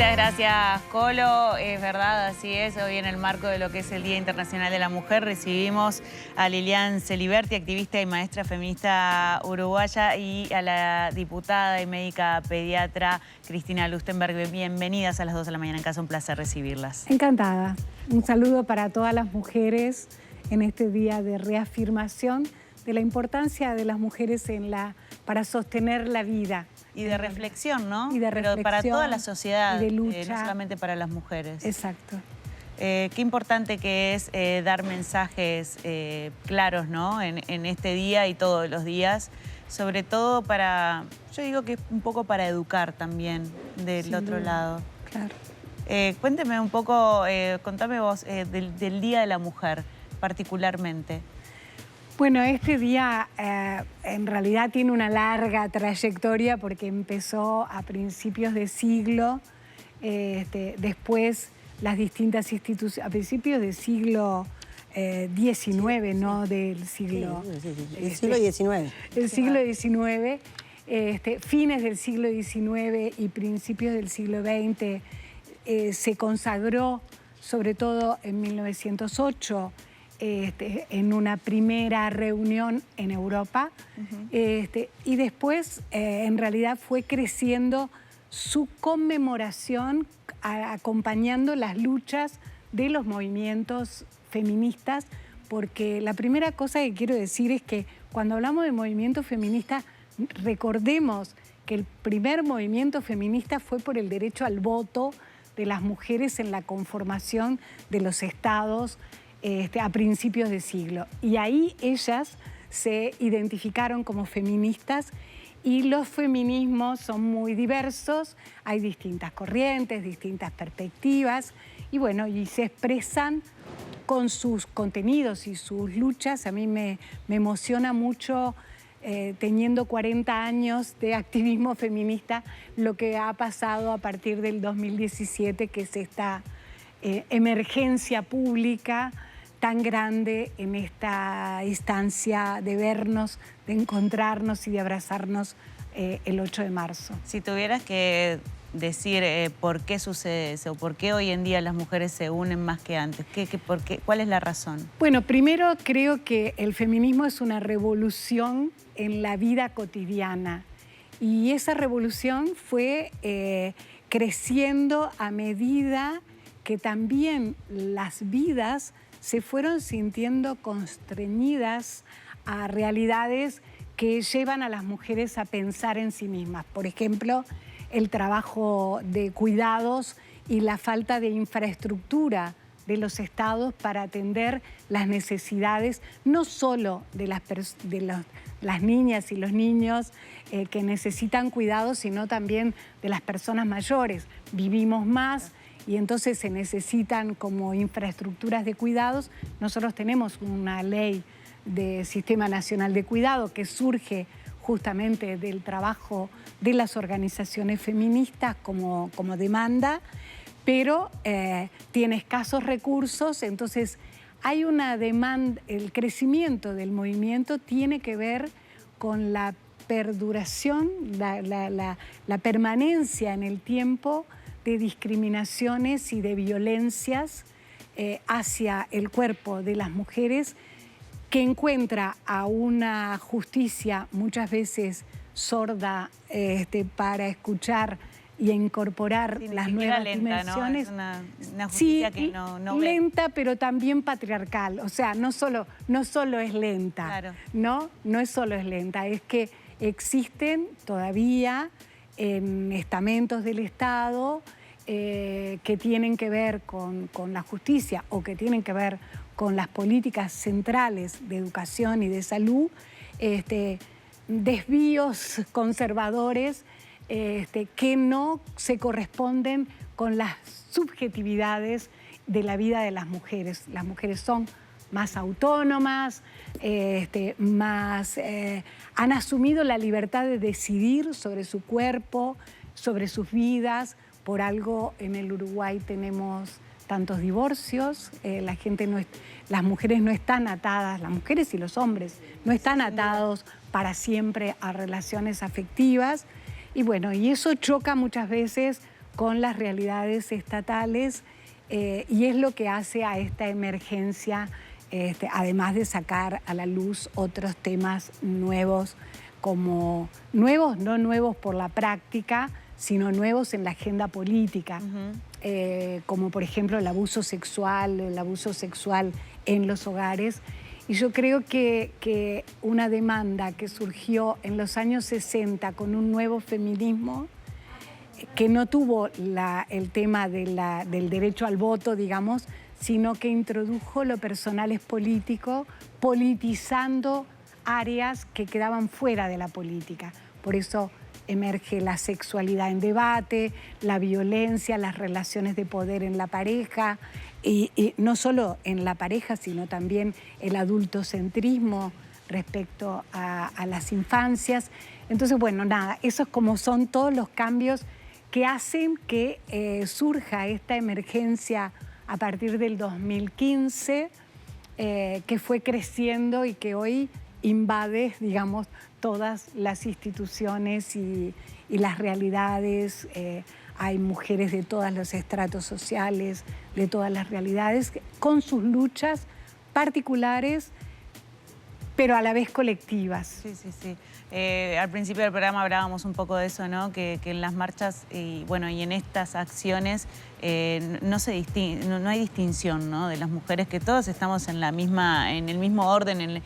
Muchas gracias, Colo. Es verdad, así es. Hoy en el marco de lo que es el Día Internacional de la Mujer recibimos a Lilian Celiberti, activista y maestra feminista uruguaya, y a la diputada y médica pediatra Cristina Lustenberg. Bienvenidas a las 2 de la mañana en casa. Un placer recibirlas. Encantada. Un saludo para todas las mujeres en este día de reafirmación de la importancia de las mujeres para sostener la vida. Y de reflexión, ¿no? Y de reflexión. Pero para toda la sociedad, y de lucha. No solamente para las mujeres. Exacto. Qué importante que es dar mensajes claros, ¿no? En este día y todos los días, sobre todo para, yo digo que un poco para educar también del Sin otro duda. lado. Claro. Cuénteme un poco, contame vos del Día de la Mujer particularmente. Bueno, este día en realidad tiene una larga trayectoria porque empezó a principios de siglo, después las distintas instituciones, a principios del siglo XIX, ¿no? Del siglo... El siglo XIX. El siglo XIX, fines del siglo XIX y principios del siglo XX, se consagró, sobre todo en 1908, en una primera reunión en Europa, y después en realidad fue creciendo su conmemoración acompañando las luchas de los movimientos feministas, porque la primera cosa que quiero decir es que cuando hablamos de movimiento feminista, recordemos que el primer movimiento feminista fue por el derecho al voto de las mujeres en la conformación de los estados a principios de siglo. Y ahí ellas se identificaron como feministas, y los feminismos son muy diversos, hay distintas corrientes, distintas perspectivas, y bueno, y se expresan con sus contenidos y sus luchas. A mí me emociona mucho, teniendo 40 años de activismo feminista, lo que ha pasado a partir del 2017, que es esta emergencia pública tan grande en esta instancia de vernos, de encontrarnos y de abrazarnos el 8 de marzo. Si tuvieras que decir por qué sucede eso, por qué hoy en día las mujeres se unen más que antes, ¿cuál es la razón? Bueno, primero creo que el feminismo es una revolución en la vida cotidiana, y esa revolución fue creciendo a medida que también las vidas se fueron sintiendo constreñidas a realidades que llevan a las mujeres a pensar en sí mismas. Por ejemplo, el trabajo de cuidados y la falta de infraestructura de los estados para atender las necesidades no solo de las niñas y los niños que necesitan cuidados, sino también de las personas mayores. Vivimos más y entonces se necesitan como infraestructuras de cuidados. Nosotros tenemos una ley de Sistema Nacional de Cuidado que surge justamente del trabajo de las organizaciones feministas como demanda, pero tiene escasos recursos. Entonces hay una demanda, el crecimiento del movimiento tiene que ver con la perduración, la permanencia en el tiempo de discriminaciones y de violencias hacia el cuerpo de las mujeres, que encuentra a una justicia muchas veces sorda para escuchar y incorporar las nuevas dimensiones. ¿No? Es una justicia que no lenta, pero también patriarcal. O sea, no solo es lenta, claro. No es solo es lenta, es que existen todavía en estamentos del Estado que tienen que ver con la justicia o que tienen que ver con las políticas centrales de educación y de salud, desvíos conservadores que no se corresponden con las subjetividades de la vida de las mujeres. Las mujeres son más autónomas, han asumido la libertad de decidir sobre su cuerpo, sobre sus vidas. Por algo en el Uruguay tenemos tantos divorcios, las mujeres no están atadas, las mujeres y los hombres no están atados para siempre a relaciones afectivas. Y bueno, y eso choca muchas veces con las realidades estatales y es lo que hace a esta emergencia, además de sacar a la luz otros temas nuevos, como nuevos, no nuevos por la práctica, sino nuevos en la agenda política, como por ejemplo el abuso sexual en los hogares. Y yo creo que una demanda que surgió en los años 60 con un nuevo feminismo, que no tuvo el tema del derecho al voto, digamos, sino que introdujo lo personal es político, politizando áreas que quedaban fuera de la política. Por eso emerge la sexualidad en debate, la violencia, las relaciones de poder en la pareja, y no solo en la pareja, sino también el adultocentrismo respecto a las infancias. Entonces, bueno, nada, esos como son todos los cambios que hacen que surja esta emergencia a partir del 2015, que fue creciendo y que hoy invade, digamos, todas las instituciones y las realidades. Hay mujeres de todos los estratos sociales, de todas las realidades, con sus luchas particulares, pero a la vez colectivas. Sí, sí, sí. Al principio del programa hablábamos un poco de eso, ¿no? Que en las marchas y en estas acciones no hay distinción, ¿no? De las mujeres, que todas estamos en el mismo orden,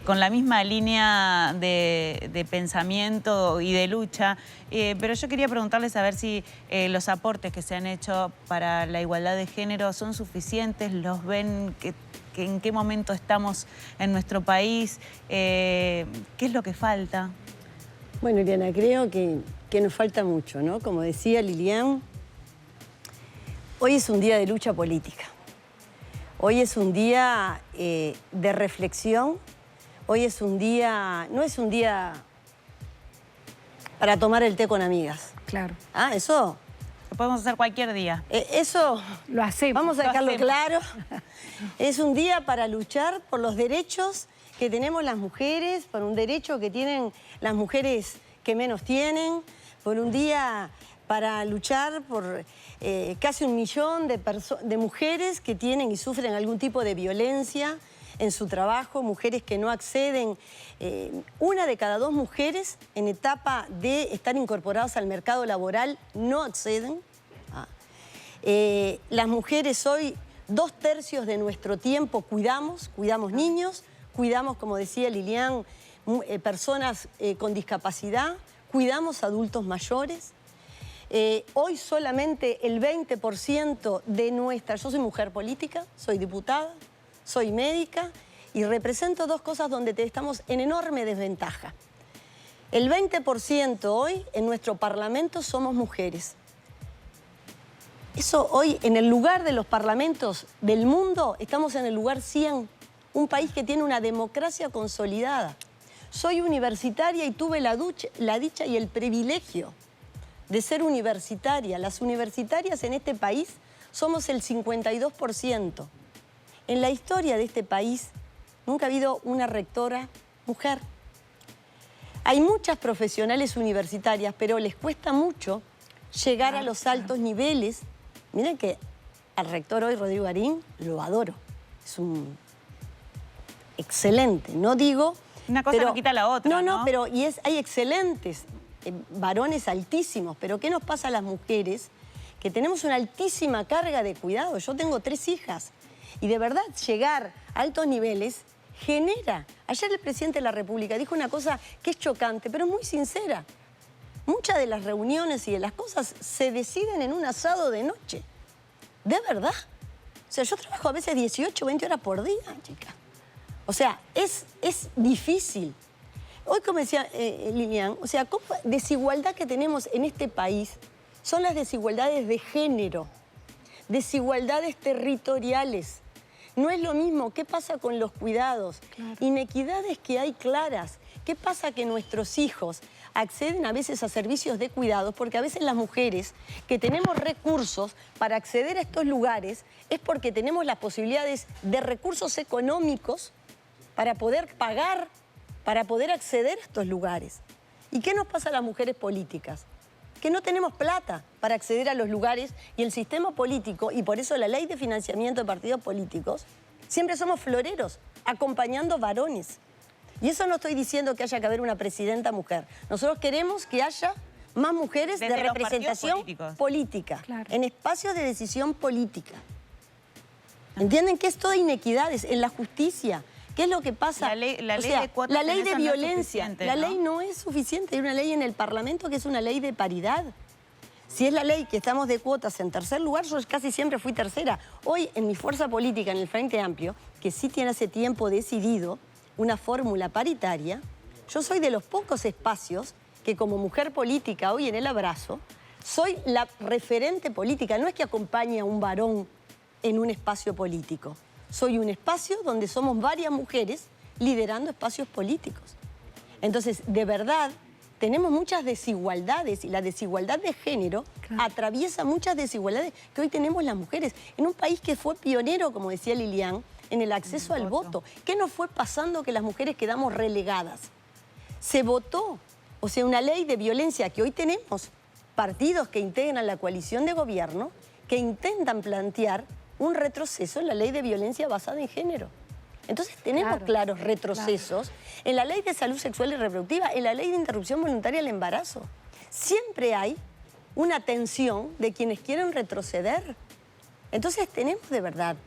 con la misma línea de pensamiento y de lucha. Pero yo quería preguntarles a ver si los aportes que se han hecho para la igualdad de género son suficientes, los ven, en qué momento estamos en nuestro país, qué es lo que falta. Bueno, Liliana, creo que nos falta mucho, ¿no? Como decía Lilian, hoy es un día de lucha política. Hoy es un día de reflexión. Hoy es un día, no es un día para tomar el té con amigas. Claro. Ah, eso. Lo podemos hacer cualquier día. Eso lo hacemos. Vamos a dejarlo claro. Es un día para luchar por los derechos que tenemos las mujeres, por un derecho que tienen las mujeres que menos tienen, por un día para luchar por casi 1 millón de mujeres que tienen y sufren algún tipo de violencia en su trabajo, mujeres que no acceden. 1 de cada 2 mujeres en etapa de estar incorporadas al mercado laboral no acceden. Las mujeres hoy, 2/3 de nuestro tiempo cuidamos niños, cuidamos, como decía Lilian, personas con discapacidad, cuidamos adultos mayores. Hoy solamente el 20% de nuestra... Yo soy mujer política, soy diputada, soy médica y represento 2 cosas donde estamos en enorme desventaja. El 20% hoy en nuestro parlamento somos mujeres. Eso hoy, en el lugar de los parlamentos del mundo, estamos en el lugar 100. Un país que tiene una democracia consolidada. Soy universitaria y tuve la dicha y el privilegio de ser universitaria. Las universitarias en este país somos el 52%. En la historia de este país nunca ha habido una rectora mujer. Hay muchas profesionales universitarias, pero les cuesta mucho llegar a los altos niveles. Miren que al rector hoy, Rodrigo Garín, lo adoro. Es un excelente, no digo... Una cosa no quita la otra, ¿no? Pero hay excelentes varones altísimos, pero ¿qué nos pasa a las mujeres? Que tenemos una altísima carga de cuidado. Yo tengo 3 hijas y de verdad llegar a altos niveles genera... Ayer el presidente de la República dijo una cosa que es chocante, pero es muy sincera. Muchas de las reuniones y de las cosas se deciden en un asado de noche. ¿De verdad? O sea, yo trabajo a veces 18 o 20 horas por día, chica. O sea, es difícil. Hoy, como decía Lilian, o sea, desigualdad que tenemos en este país son las desigualdades de género, desigualdades territoriales. No es lo mismo. ¿Qué pasa con los cuidados? Claro. Inequidades que hay claras. ¿Qué pasa que nuestros hijos acceden a veces a servicios de cuidados? Porque a veces las mujeres que tenemos recursos para acceder a estos lugares es porque tenemos las posibilidades de recursos económicos para poder pagar, para poder acceder a estos lugares. ¿Y qué nos pasa a las mujeres políticas? Que que no tenemos plata para acceder a los lugares y el sistema político, y por eso la ley de financiamiento de partidos políticos, siempre somos floreros, acompañando varones. Y eso no estoy diciendo que haya que haber una presidenta mujer. Nosotros queremos que haya más mujeres Desde de los representación partidos política, Claro. en espacios de decisión política. ¿Entienden que es toda inequidades en la justicia? ¿Qué es lo que pasa? La ley O sea, de cuotas la ley en de esas no es violencia. suficiente, La ¿no? ley no es suficiente. Hay una ley en el Parlamento que es una ley de paridad. Si es la ley que estamos de cuotas en tercer lugar, yo casi siempre fui tercera. Hoy, en mi fuerza política, en el Frente Amplio, que sí tiene hace tiempo decidido una fórmula paritaria, yo soy de los pocos espacios que como mujer política, hoy en el abrazo, soy la referente política. No es que acompañe a un varón en un espacio político. Soy un espacio donde somos varias mujeres liderando espacios políticos. Entonces, de verdad, tenemos muchas desigualdades y la desigualdad de género atraviesa muchas desigualdades que hoy tenemos las mujeres. En un país que fue pionero, como decía Lilian, en el acceso al voto. ¿Qué nos fue pasando que las mujeres quedamos relegadas? Se votó, o sea, una ley de violencia que hoy tenemos partidos que integran la coalición de gobierno que intentan plantear un retroceso en la ley de violencia basada en género. Entonces tenemos claros retrocesos en la ley de salud sexual y reproductiva, en la ley de interrupción voluntaria del embarazo. Siempre hay una tensión de quienes quieren retroceder. Entonces tenemos de verdad,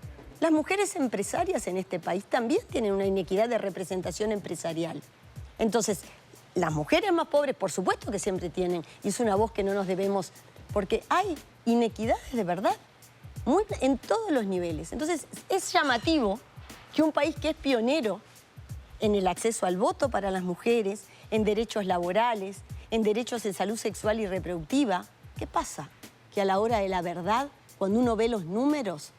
las mujeres empresarias en este país también tienen una inequidad de representación empresarial. Entonces, las mujeres más pobres, por supuesto que siempre tienen, y es una voz que no nos debemos, porque hay inequidades de verdad, en todos los niveles. Entonces, es llamativo que un país que es pionero en el acceso al voto para las mujeres, en derechos laborales, en derechos de salud sexual y reproductiva, ¿qué pasa? Que a la hora de la verdad, cuando uno ve los números,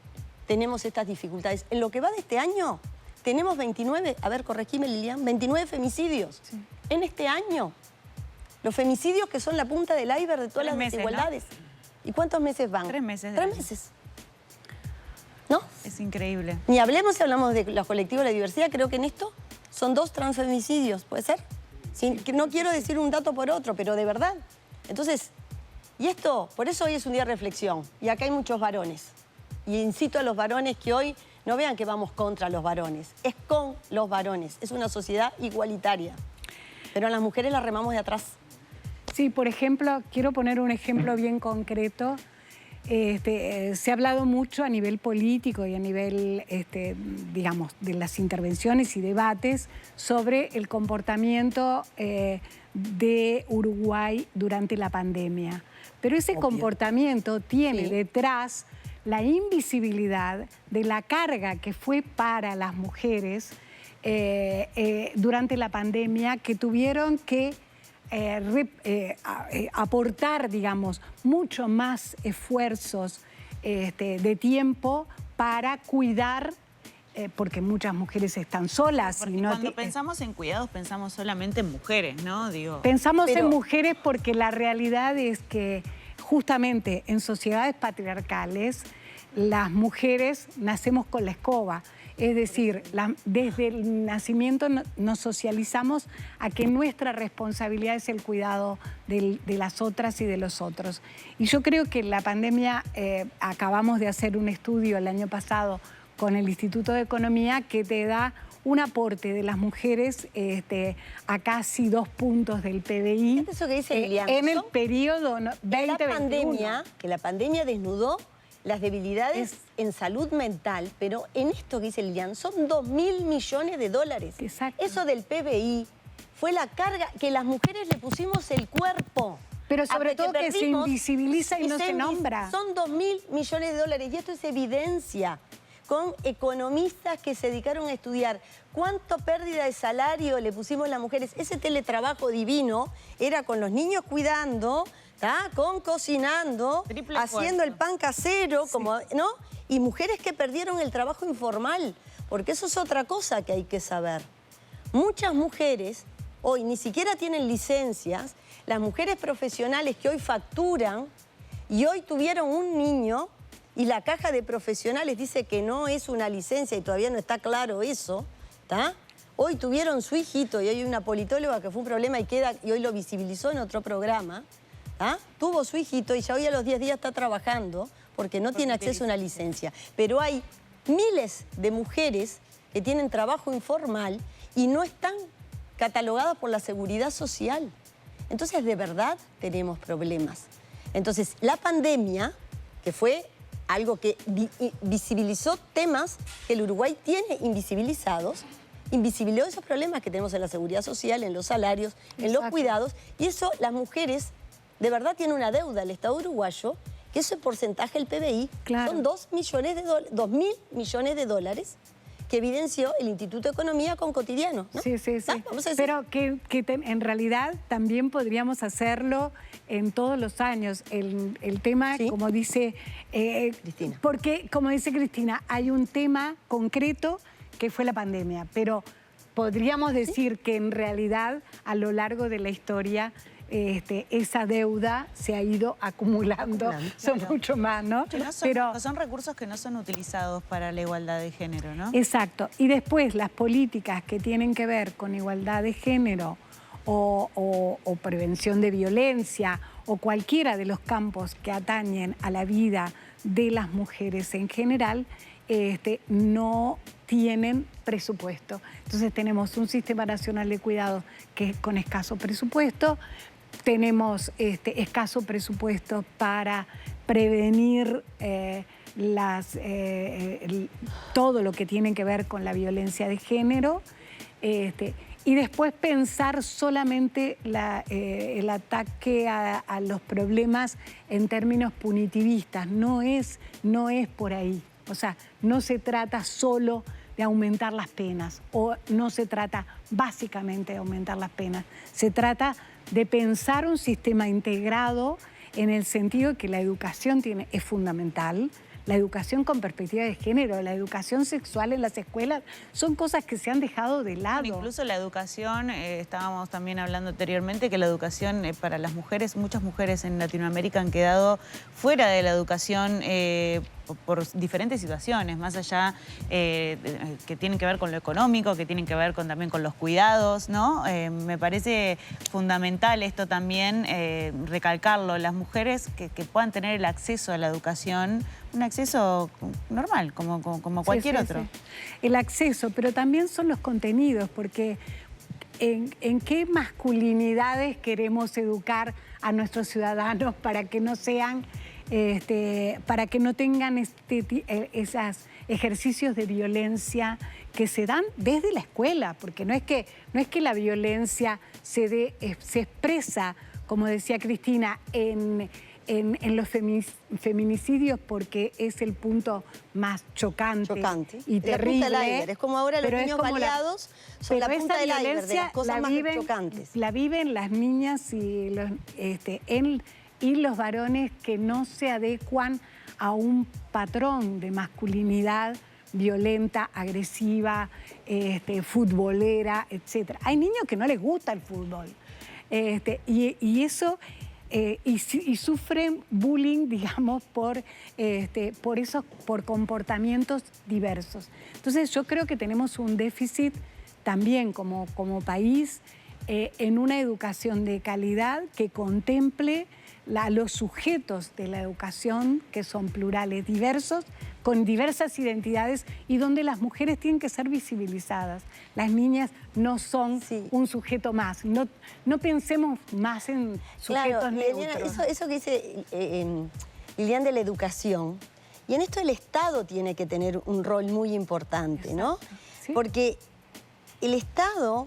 tenemos estas dificultades. En lo que va de este año, tenemos 29, a ver, corregime Lilian, 29 femicidios en este año. Los femicidios que son la punta del iceberg de todas las desigualdades. ¿No? ¿Y cuántos meses van? 3 meses. 3 meses. ¿No? Es increíble. Ni hablemos si hablamos de los colectivos de la diversidad, creo que en esto son 2 transfemicidios, ¿puede ser? Que no quiero decir un dato por otro, pero de verdad. Entonces, y esto, por eso hoy es un día de reflexión, y acá hay muchos varones. Y incito a los varones que hoy no vean que vamos contra los varones, es con los varones, es una sociedad igualitaria. Pero a las mujeres las remamos de atrás. Sí, por ejemplo, quiero poner un ejemplo bien concreto. Se ha hablado mucho a nivel político y a nivel, digamos, de las intervenciones y debates sobre el comportamiento de Uruguay durante la pandemia. Pero ese comportamiento tiene detrás la invisibilidad de la carga que fue para las mujeres durante la pandemia, que tuvieron que aportar, digamos, mucho más esfuerzos de tiempo para cuidar, porque muchas mujeres están solas. Porque cuando pensamos en cuidados, pensamos solamente en mujeres, ¿no? Digo, pensamos en mujeres porque la realidad es que justamente en sociedades patriarcales las mujeres nacemos con la escoba. Es decir, desde el nacimiento nos socializamos a que nuestra responsabilidad es el cuidado de las otras y de los otros. Y yo creo que la pandemia, acabamos de hacer un estudio el año pasado con el Instituto de Economía que te da un aporte de las mujeres a casi 2 puntos del PBI. ¿Qué es eso que dice Lilian? En el periodo 2021. Que la pandemia desnudó las debilidades en salud mental, pero en esto que dice Lilian, son 2.000 millones de dólares. Exacto. Eso del PBI fue la carga que las mujeres le pusimos el cuerpo. Pero sobre todo que se invisibiliza y no se nombra. Son 2.000 millones de dólares y esto es evidencia con economistas que se dedicaron a estudiar cuánto pérdida de salario le pusimos las mujeres. Ese teletrabajo divino era con los niños cuidando, con cocinando, haciendo el pan casero, como, ¿no? Y mujeres que perdieron el trabajo informal, porque eso es otra cosa que hay que saber. Muchas mujeres hoy ni siquiera tienen licencias, las mujeres profesionales que hoy facturan y hoy tuvieron un niño y la caja de profesionales dice que no es una licencia y todavía no está claro eso, ¿está? Hoy tuvieron su hijito y hoy hay una politóloga que fue un problema y hoy lo visibilizó en otro programa. tuvo su hijito y ya hoy a los 10 días está trabajando porque no tiene acceso a una licencia. Pero hay miles de mujeres que tienen trabajo informal y no están catalogadas por la Seguridad Social. Entonces, de verdad, tenemos problemas. Entonces, la pandemia, que fue algo que visibilizó temas que el Uruguay tiene invisibilizados, invisibilizó esos problemas que tenemos en la seguridad social, en los salarios, en los cuidados, y eso las mujeres de verdad tienen una deuda al Estado uruguayo, que ese porcentaje del PBI son 2.000 millones de dólares que evidenció el Instituto de Economía con Cotidiano, ¿no? Sí. Vamos a decir. Pero en realidad también podríamos hacerlo en todos los años. El tema, como dice Cristina. Porque, como dice Cristina, hay un tema concreto que fue la pandemia, pero podríamos decir que en realidad a lo largo de la historia esa deuda se ha ido acumulando, son mucho más, ¿no? Pero son recursos que no son utilizados para la igualdad de género, ¿no? Exacto. Y después las políticas que tienen que ver con igualdad de género o prevención de violencia o cualquiera de los campos que atañen a la vida de las mujeres en general, no tienen presupuesto. Entonces tenemos un sistema nacional de cuidados que es con escaso presupuesto, tenemos escaso presupuesto para prevenir todo lo que tiene que ver con la violencia de género, y después pensar solamente el ataque a los problemas en términos punitivistas. No es por ahí. O sea, no se trata solo de aumentar las penas o no se trata básicamente de aumentar las penas. Se trata de pensar un sistema integrado en el sentido de que la educación es fundamental, la educación con perspectiva de género, la educación sexual en las escuelas, son cosas que se han dejado de lado. Incluso la educación, estábamos también hablando anteriormente, que la educación para las mujeres, muchas mujeres en Latinoamérica han quedado fuera de la educación por diferentes situaciones, más allá que tienen que ver con lo económico, que tienen que ver también con los cuidados, ¿no? Me parece fundamental esto también, recalcarlo, las mujeres que puedan tener el acceso a la educación, un acceso normal, como cualquier otro. Sí. El acceso, pero también son los contenidos, porque ¿en qué masculinidades queremos educar a nuestros ciudadanos para que no sean... para que no tengan esos ejercicios de violencia que se dan desde la escuela, porque no es que la violencia se expresa, como decía Cristina, en los feminicidios, porque es el punto más chocante y terrible. La punta del iceberg. Es como ahora los niños baleados son la punta del iceberg de las cosas más chocantes. La viven las niñas y los varones que no se adecuan a un patrón de masculinidad violenta, agresiva, futbolera, etc. Hay niños que no les gusta el fútbol y eso y sufren bullying, digamos, por comportamientos diversos. Entonces yo creo que tenemos un déficit también como país en una educación de calidad que contemple los sujetos de la educación, que son plurales, diversos, con diversas identidades y donde las mujeres tienen que ser visibilizadas. Las niñas no son un sujeto más. No pensemos más en sujetos neutros. Eso que dice Lilian de la educación, y en esto el Estado tiene que tener un rol muy importante, ¿no? ¿Sí? Porque el Estado,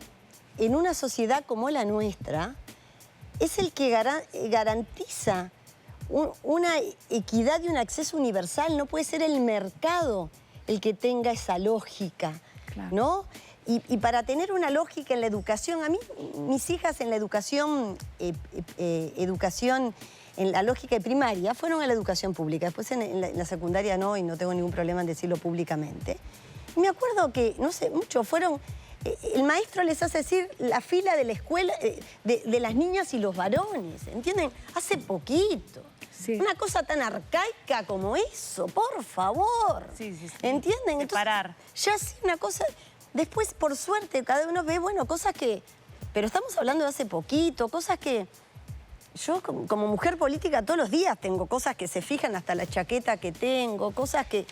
en una sociedad como la nuestra, es el que garantiza una equidad y un acceso universal. No puede ser el mercado el que tenga esa lógica, ¿no? Y para tener una lógica en la educación, a mí, mis hijas en la educación en la lógica de primaria, fueron a la educación pública. Después en la secundaria no, y no tengo ningún problema en decirlo públicamente. Y me acuerdo que, no sé, muchos fueron... El maestro les hace decir la fila de la escuela, de las niñas y los varones, ¿entienden? Hace poquito. Una cosa tan arcaica como eso, por favor. ¿Entienden? Separar. Entonces, ya sí, una cosa... Después, por suerte, cada uno ve, bueno, cosas que... Pero estamos hablando de hace poquito, cosas que yo como mujer política todos los días tengo cosas que se fijan, hasta la chaqueta que tengo, cosas que,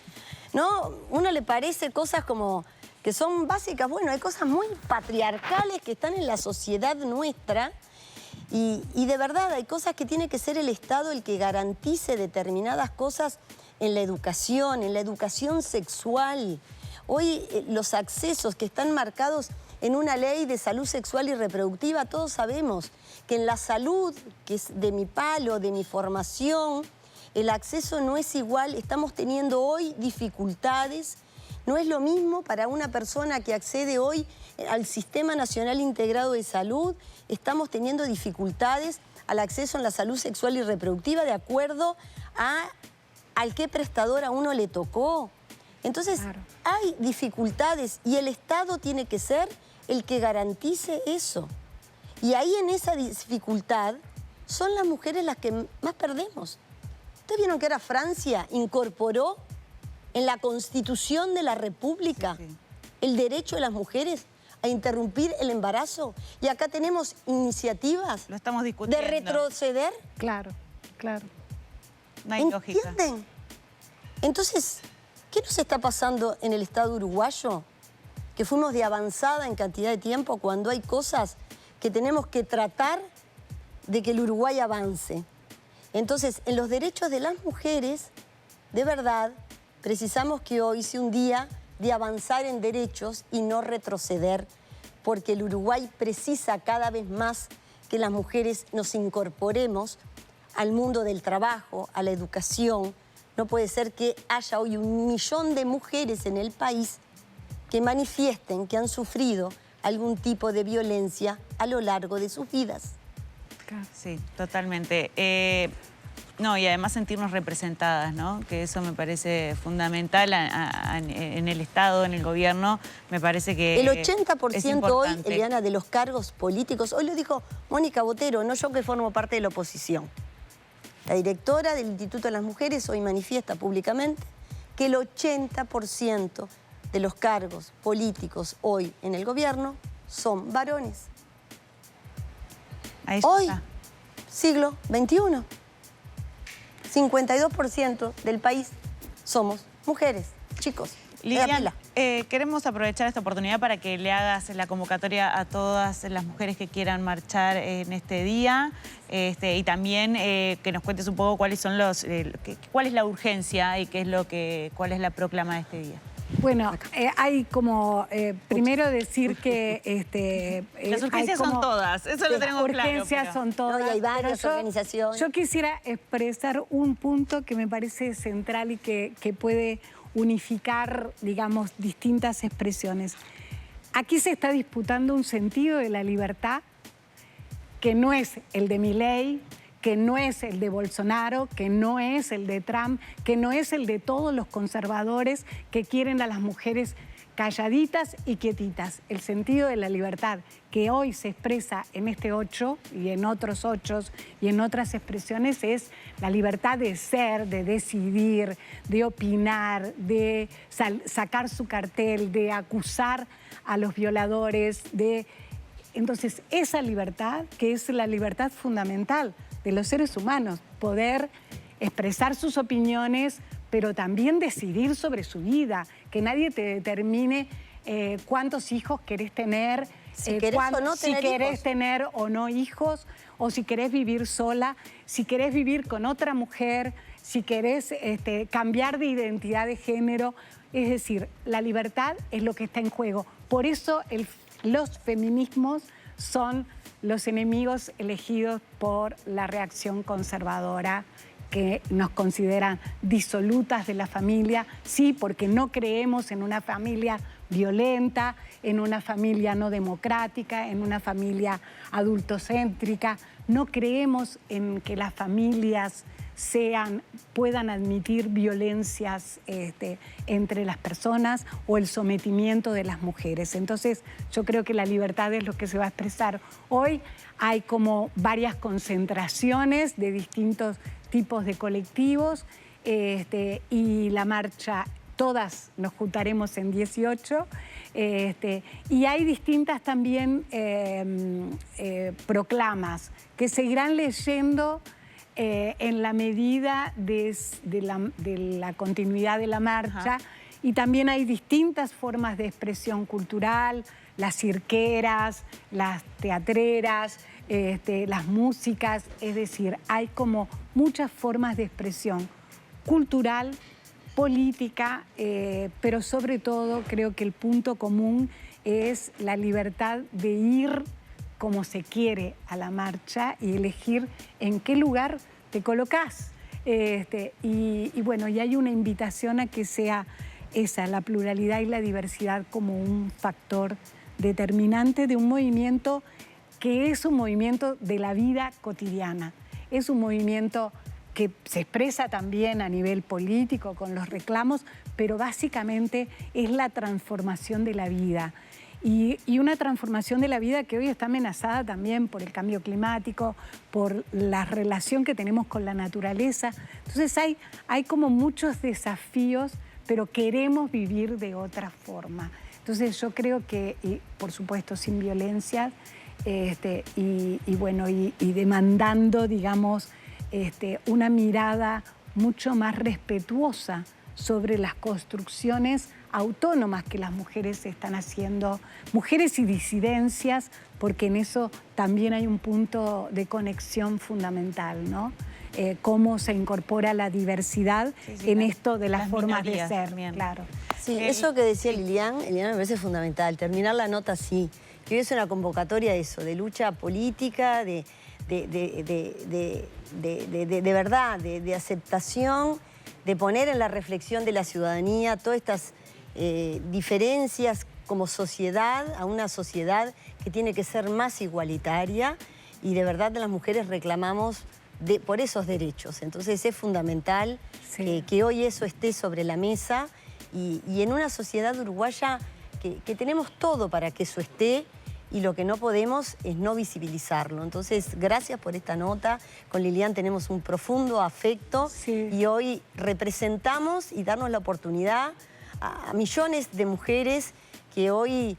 ¿no? Uno le parece cosas como que son básicas. Bueno, hay cosas muy patriarcales que están en la sociedad nuestra y de verdad hay cosas que tiene que ser el Estado el que garantice determinadas cosas en la educación sexual. Hoy los accesos que están marcados en una ley de salud sexual y reproductiva, todos sabemos que en la salud, que es de mi palo, de mi formación, el acceso no es igual. Estamos teniendo hoy dificultades. No es lo mismo para una persona que accede hoy al Sistema Nacional Integrado de Salud. Estamos teniendo dificultades al acceso en la salud sexual y reproductiva de acuerdo al qué prestador a uno le tocó. Entonces, claro, hay dificultades y el Estado tiene que ser el que garantice eso. Y ahí en esa dificultad son las mujeres las que más perdemos. ¿Ustedes vieron que ahora Francia incorporó en la Constitución de la República el derecho de las mujeres a interrumpir el embarazo? Y acá tenemos iniciativas. Lo estamos discutiendo. ¿De retroceder? Claro, claro. No hay lógica. ¿Entienden? Entonces, ¿qué nos está pasando en el Estado uruguayo? Que fuimos de avanzada en cantidad de tiempo cuando hay cosas que tenemos que tratar de que el Uruguay avance. Entonces, en los derechos de las mujeres, de verdad, precisamos que hoy sea un día de avanzar en derechos y no retroceder, porque el Uruguay precisa cada vez más que las mujeres nos incorporemos al mundo del trabajo, a la educación. No puede ser que haya hoy 1 millón de mujeres en el país que manifiesten que han sufrido algún tipo de violencia a lo largo de sus vidas. Sí, totalmente. No, y además sentirnos representadas, ¿no? Que eso me parece fundamental en el Estado, en el gobierno. Me parece que el 80% hoy, importante. Eliana, de los cargos políticos, hoy lo dijo Mónica Botero, no yo que formo parte de la oposición. La directora del Instituto de las Mujeres hoy manifiesta públicamente que el 80% de los cargos políticos hoy en el gobierno son varones. Hoy, siglo XXI, 52% del país somos mujeres, chicos. Lilian, queremos aprovechar esta oportunidad para que le hagas la convocatoria a todas las mujeres que quieran marchar en este día y también que nos cuentes un poco cuáles son cuál es la urgencia y cuál es la proclama de este día. Bueno, hay como, primero decir que... las urgencias son todas, eso lo tenemos claro. Las urgencias son todas. No, y hay varias organizaciones. Yo quisiera expresar un punto que me parece central y que puede unificar, digamos, distintas expresiones. Aquí se está disputando un sentido de la libertad que no es el de Milei, que no es el de Bolsonaro, que no es el de Trump, que no es el de todos los conservadores que quieren a las mujeres calladitas y quietitas. El sentido de la libertad que hoy se expresa en este 8 y en otros 8 y en otras expresiones es la libertad de ser, de decidir, de opinar, de sacar su cartel, de acusar a los violadores, Entonces, esa libertad, que es la libertad fundamental de los seres humanos, poder expresar sus opiniones, pero también decidir sobre su vida, que nadie te determine cuántos hijos querés tener, si querés tener o no hijos, o si querés vivir sola, si querés vivir con otra mujer, si querés cambiar de identidad de género. Es decir, la libertad es lo que está en juego. Por eso los feminismos son los enemigos elegidos por la reacción conservadora, que nos consideran disolutas de la familia, sí, porque no creemos en una familia violenta, en una familia no democrática, en una familia adultocéntrica. No creemos en que las familias puedan admitir violencias entre las personas o el sometimiento de las mujeres. Entonces, yo creo que la libertad es lo que se va a expresar. Hoy hay como varias concentraciones de distintos tipos de colectivos y la marcha, todas nos juntaremos en 18 Y hay distintas también proclamas que se irán leyendo en la medida de la continuidad de la marcha. Y también hay distintas formas de expresión cultural, las cirqueras, las teatreras, las músicas, es decir, hay como muchas formas de expresión cultural, política, pero sobre todo creo que el punto común es la libertad de ir como se quiere a la marcha y elegir en qué lugar te colocás. Y bueno, y hay una invitación a que sea esa, la pluralidad y la diversidad como un factor determinante de un movimiento que es un movimiento de la vida cotidiana. Es un movimiento que se expresa también a nivel político con los reclamos, pero básicamente es la transformación de la vida. Y una transformación de la vida que hoy está amenazada también por el cambio climático, por la relación que tenemos con la naturaleza. Entonces hay como muchos desafíos, pero queremos vivir de otra forma. Entonces yo creo que, y por supuesto sin violencia, y demandando, digamos, una mirada mucho más respetuosa sobre las construcciones autónomas que las mujeres están haciendo, mujeres y disidencias, porque en eso también hay un punto de conexión fundamental, ¿no? Cómo se incorpora la diversidad en esto de las formas de ser, también. Claro. Sí, eso que decía Lilian me parece fundamental, terminar la nota así, que es una convocatoria a eso, de lucha política, de verdad, de aceptación, de poner en la reflexión de la ciudadanía todas estas diferencias como sociedad, a una sociedad que tiene que ser más igualitaria, y de verdad las mujeres reclamamos por esos derechos. Entonces es fundamental que hoy eso esté sobre la mesa y en una sociedad uruguaya que tenemos todo para que eso esté, y lo que no podemos es no visibilizarlo. Entonces, gracias por esta nota. Con Lilian tenemos un profundo afecto y hoy representamos y darnos la oportunidad a millones de mujeres que hoy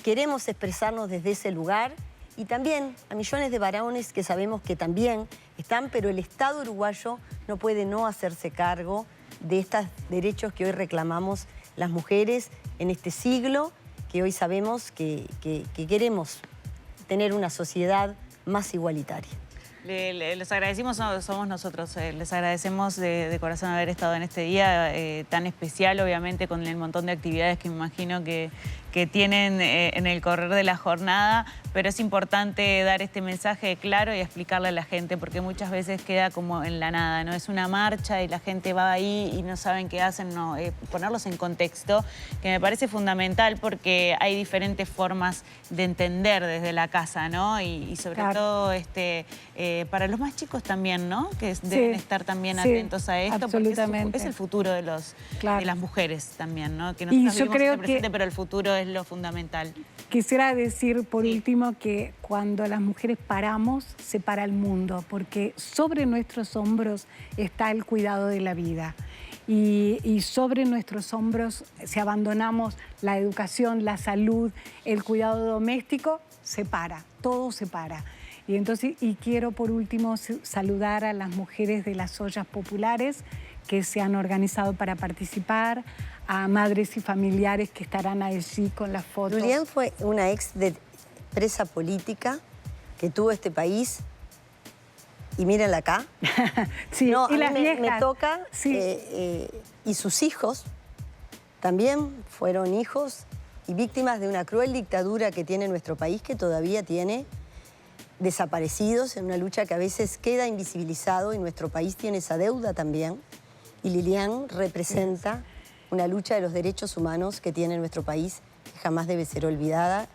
queremos expresarnos desde ese lugar, y también a millones de varones que sabemos que también están, pero el Estado uruguayo no puede no hacerse cargo de estos derechos que hoy reclamamos las mujeres en este siglo, que hoy sabemos que queremos tener una sociedad más igualitaria. Les agradecimos, somos nosotros, les agradecemos de corazón haber estado en este día tan especial, obviamente con el montón de actividades que me imagino que tienen en el correr de la jornada, pero es importante dar este mensaje claro y explicarle a la gente, porque muchas veces queda como en la nada, ¿no? Es una marcha y la gente va ahí y no saben qué hacen, no, ponerlos en contexto, que me parece fundamental porque hay diferentes formas de entender desde la casa, ¿no? Y sobre todo para los más chicos también, ¿no? Que deben estar también atentos a esto, absolutamente. Porque es el futuro de las mujeres también, ¿no? Que Y nosotros yo creo el presente, pero el futuro es lo fundamental. Quisiera decir por último que cuando las mujeres paramos, se para el mundo, porque sobre nuestros hombros está el cuidado de la vida. Y sobre nuestros hombros, si abandonamos la educación, la salud, el cuidado doméstico, se para, todo se para. Y entonces, quiero por último saludar a las mujeres de las ollas populares que se han organizado para participar, a madres y familiares que estarán allí con las fotos. Lilian fue una presa política que tuvo este país, y mírenla acá. Sí, no, y a las mí viejas. me toca, sí. Y sus hijos también fueron hijos y víctimas de una cruel dictadura que tiene nuestro país, que todavía tiene desaparecidos en una lucha que a veces queda invisibilizado, y nuestro país tiene esa deuda también. Y Lilian representa una lucha de los derechos humanos que tiene nuestro país, que jamás debe ser olvidada,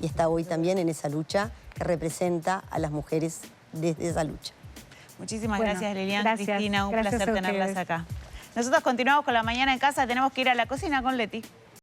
y está hoy también en esa lucha que representa a las mujeres desde esa lucha. Muchísimas gracias, Lilian. Gracias, Cristina, un placer tenerlas acá. Nosotros continuamos con La Mañana en Casa, tenemos que ir a la cocina con Leti.